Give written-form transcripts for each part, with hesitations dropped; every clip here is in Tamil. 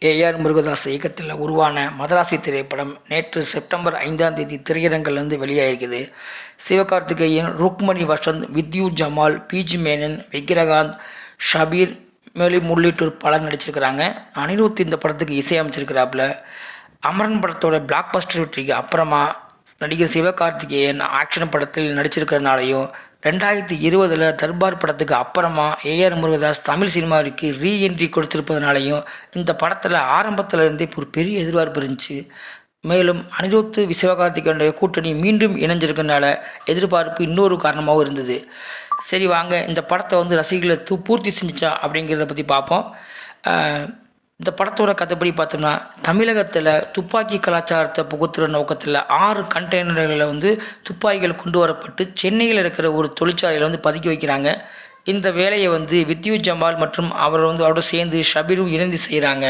ஏஆர் முருகதாஸ் இயக்கத்தில் உருவான மதராசி திரைப்படம் நேற்று செப்டம்பர் 5ஆம் தேதி திரையரங்கிலிருந்து வெளியாகிருக்குது. சிவகார்த்திகேயன், ருக்மணி வசந்த், வித்யூ ஜமால், பிஜி மேனன், விக்கிரகாந்த், ஷபீர் மேலும் உள்ளிட்டோர் பலர் நடிச்சிருக்கிறாங்க. அனிருத் இந்த படத்துக்கு இசையமைச்சிருக்கிறாப்புல. அமரன் படத்தோட பிளாக் பஸ்டர் வெற்றிக்கு அப்புறமா நடிகர் சிவகார்த்திகேயன் ஆக்ஷன் படத்தில் நடிச்சிருக்கிறதுனாலையும் 2020 தர்பார் படத்துக்கு அப்புறமா ஏஆர் முருகதாஸ் தமிழ் சினிமாவிற்கு ரீஎன்ட்ரி கொடுத்திருப்பதனாலையும் இந்த படத்தில் ஆரம்பத்தில் இருந்தே ஒரு பெரிய எதிர்பார்ப்பு இருந்துச்சு. மேலும் அனிருத் சிவகார்த்திகேயனுடைய கூட்டணி மீண்டும் இணைஞ்சிருக்கனால எதிர்பார்ப்பு இன்னொரு காரணமாகவும் இருந்தது. சரி வாங்க இந்த படத்தை ரசிகர்களை பூர்த்தி செஞ்சுச்சா அப்படிங்கிறத பற்றி பார்ப்போம். இந்த படத்தோட கதைப்படி பார்த்தோம்னா, தமிழகத்தில் துப்பாக்கி கலாச்சாரத்தை புகுத்துகிற நோக்கத்தில் 6 கண்டெய்னர்களில் துப்பாக்கிகள் கொண்டு வரப்பட்டு சென்னையில் இருக்கிற ஒரு தொழிற்சாலையில் பதுக்கி வைக்கிறாங்க. இந்த வேலையை வித்யூ ஜமால் மற்றும் அவரோட சேர்ந்து ஷபீரும் இணைந்து செய்கிறாங்க.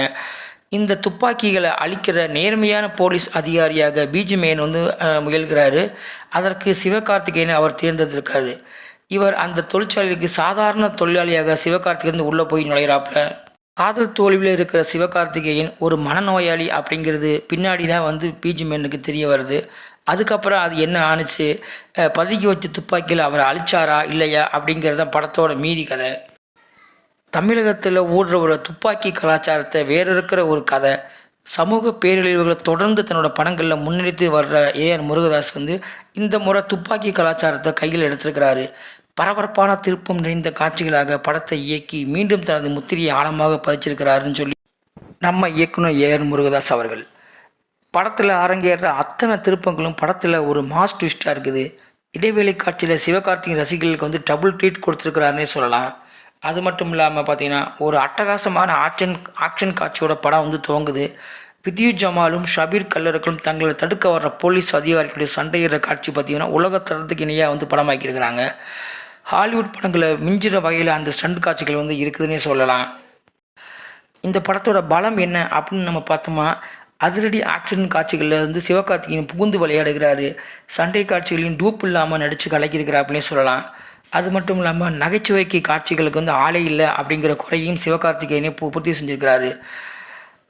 இந்த துப்பாக்கிகளை அழிக்கிற நேர்மையான போலீஸ் அதிகாரியாக பிஜி மேன் முயல்கிறாரு. அதற்கு சிவகார்த்திகேயன் அவர் தேர்ந்தெடுத்திருக்காரு. இவர் அந்த தொழிற்சாலைக்கு சாதாரண தொழிலாளியாக சிவகார்த்திகேயன் உள்ளே போய் நுழைகிறாப்புல. காதல் தோல்வியில் இருக்கிற சிவகார்த்திகேயன் ஒரு மனநோயாளி அப்படிங்கிறது பின்னாடி தான் பிஜி மேனுக்கு தெரிய வருது. அதுக்கப்புறம் அது என்ன ஆணுச்சு, பதுக்கி வச்ச துப்பாக்கியில் அவர் அழிச்சாரா இல்லையா அப்படிங்கிறது தான் படத்தோட மீதி கதை. தமிழகத்தில் ஓடுற ஒரு துப்பாக்கி கலாச்சாரத்தை வேறு இருக்கிற ஒரு கதை. சமூக பேரழிவுகளை தொடர்ந்து தன்னோட படங்களில் முன்னெடுத்து வர்ற ஏஆர் முருகதாஸ் இந்த முறை துப்பாக்கி கலாச்சாரத்தை கையில் எடுத்திருக்கிறாரு. பரபரப்பான திருப்பம் நிறைந்த காட்சிகளாக படத்தை இயக்கி மீண்டும் தனது முத்திரையை ஆழமாக பதிச்சிருக்கிறாருன்னு சொல்லி நம்ம இயக்குனர் ஏஆர் முருகதாஸ் அவர்கள். படத்தில் அரங்கேற அத்தனை திருப்பங்களும் படத்தில் ஒரு மாஸ் ட்விஸ்டாக இருக்குது. இடைவேளை காட்சியில் சிவகார்த்திகேயன் ரசிகர்களுக்கு டபுள் ட்ரீட் கொடுத்துருக்கிறாருன்னே சொல்லலாம். அது மட்டும் இல்லாமல் பார்த்தீங்கன்னா ஒரு அட்டகாசமான ஆக்ஷன் காட்சியோட படம் துவங்குது. வித்யூ ஜமாலும் ஷபீர் கல்லர்களும் தங்களை தடுக்க வர்ற போலீஸ் அதிகாரிகளுடைய சண்டையிடுற காட்சி பார்த்தீங்கன்னா உலகத்தரத்துக்கு இணையாக படமாக்கியிருக்கிறாங்க. ஹாலிவுட் படங்களை மிஞ்சிற வகையில் அந்த ஸ்டண்ட் காட்சிகள் இருக்குதுன்னே சொல்லலாம். இந்த படத்தோட பலம் என்ன அப்படின்னு நம்ம பார்த்தோமா, அதிரடி ஆக்ஷன் காட்சிகளில் சிவகார்த்திகேயன் புகுந்து விளையாடுகிறாரு. சண்டை காட்சிகளையும் டூப் இல்லாமல் நடித்து கலக்கியிருக்கிறாப்புனே சொல்லலாம். அது மட்டும் இல்லாமல் நகைச்சுவைக்கு காட்சிகளுக்கு ஆளே இல்லை அப்படிங்கிற குறையும் சிவகார்த்திகேயனே பூர்த்தி செஞ்சுருக்கிறாரு.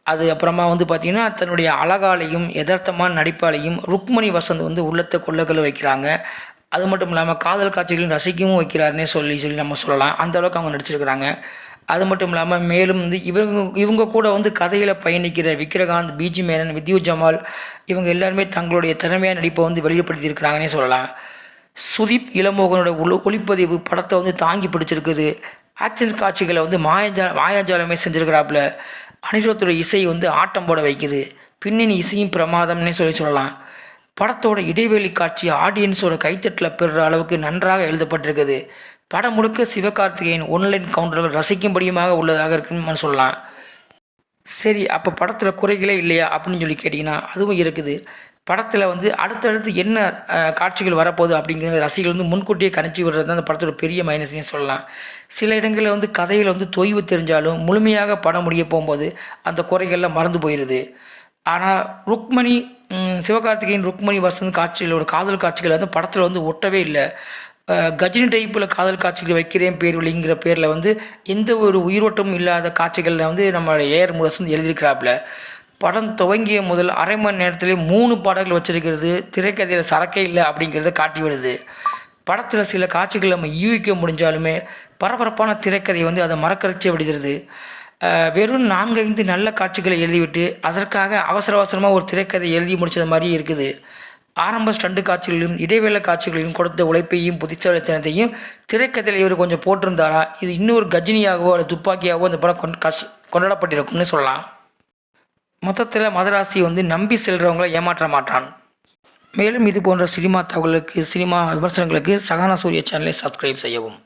அது அப்புறமா பார்த்திங்கன்னா தன்னுடைய அழகாலையும் யதார்த்தமான நடிப்பாலையும் ருக்மணி வசந்த் உள்ளத்தை கொள்ளக்கொள்ள வைக்கிறாங்க. அது மட்டும் இல்லாமல் காதல் காட்சிகளையும் ரசிக்கவும் வைக்கிறாருன்னே சொல்லி நம்ம சொல்லலாம். அந்தளவுக்கு அவங்க நடிச்சிருக்கிறாங்க. அது மட்டும் இல்லாமல் மேலும் இவங்க கூட கதையில் பயணிக்கிற விக்கிரகாந்த், பிஜி மேனன், வித்யூ ஜமால் இவங்க எல்லாருமே தங்களுடைய திறமையான நடிப்பை வெளிப்படுத்தியிருக்கிறாங்கன்னே சொல்லலாம். சுதீப் இளமோகனோட ஒளிப்பதிவு படத்தை தாங்கி பிடிச்சிருக்குது. ஆக்ஷன் காட்சிகளை மாயாஜாலமே செஞ்சுருக்கிறாப்புல. அனிருத்தோட இசை ஆட்டம் போட வைக்குது. பின்னணி இசையும் பிரமாதம்னே சொல்லலாம். படத்தோட இடைவெளி காட்சி ஆடியன்ஸோட கைத்தட்டில் பெறுற அளவுக்கு நன்றாக எழுதப்பட்டிருக்குது. படம் முழுக்க சிவகார்த்திகேயன் ஒன்லைன் கவுண்டர்கள் ரசிக்கும்படியுமாக உள்ளதாக இருக்குன்னு சொல்லலாம். சரி, அப்போ படத்தில் குறைகளே இல்லையா அப்படின்னு சொல்லி கேட்டிங்கன்னா அதுவும் இருக்குது. படத்தில் அடுத்தடுத்து என்ன காட்சிகள் வரப்போகுது அப்படிங்கிறது ரசிகர்கள் முன்கூட்டியே கணிச்சு விடுறது தான் அந்த படத்தோட பெரிய மைனஸ்னே சொல்லலாம். சில இடங்களில் கதையில் தொய்வு தெரிஞ்சாலும் முழுமையாக படம் முடிய போகும்போது அந்த குறைகள்லாம் மறந்து போயிடுது. ஆனால் சிவகார்த்திகேயன் ருக்மணி வசந்த் காட்சிகளோட காதல் காட்சிகள் படத்தில் ஒட்டவே இல்லை. கஜினி டைப்பில் காதல் காட்சிகள் வைக்கிறேன் பேர் வழிங்கிற பேரில் எந்த ஒரு உயிரோட்டமும் இல்லாத காட்சிகளில் நம்ம ஏஆர் முருகதாஸ் எழுதியிருக்கிறாப்புல. படம் துவங்கிய முதல் அரை மணி நேரத்திலே 3 பாடல்கள் வச்சிருக்கிறது திரைக்கதையில் சரக்கே இல்லை அப்படிங்கிறத காட்டி விடுது. படத்தில் சில காட்சிகள் நம்ம யூகிக்க முடிஞ்சாலுமே பரபரப்பான திரைக்கதை அதை மறக்கடிச்சே விடுகிறது. வெறும் 4-5 நல்ல காட்சிகளை எழுதிவிட்டு அதற்காக அவசரமாக ஒரு திரைக்கதை எழுதி முடிச்சது மாதிரி இருக்குது. ஆரம்ப ஸ்டண்டு காட்சிகளிலும் இடைவேளை காட்சிகளிலும் கொடுத்த உழைப்பையும் புத்திசாலித்தனத்தையும் திரைக்கதையில் இவர் கொஞ்சம் போட்டிருந்தாரா இது இன்னொரு கஜினியாகவோ அல்லது துப்பாக்கியாகவோ அந்த படம் கொண்டாடப்பட்டிருக்கும்னு சொல்லலாம். மொத்தத்தில் மதராசி நம்பி செல்கிறவங்களை ஏமாற்ற மாட்டான். மேலும் இது போன்ற சினிமா தகவலுக்கு, சினிமா விமர்சனங்களுக்கு சகானா சூர்யா சேனலை சப்ஸ்கிரைப் செய்யவும்.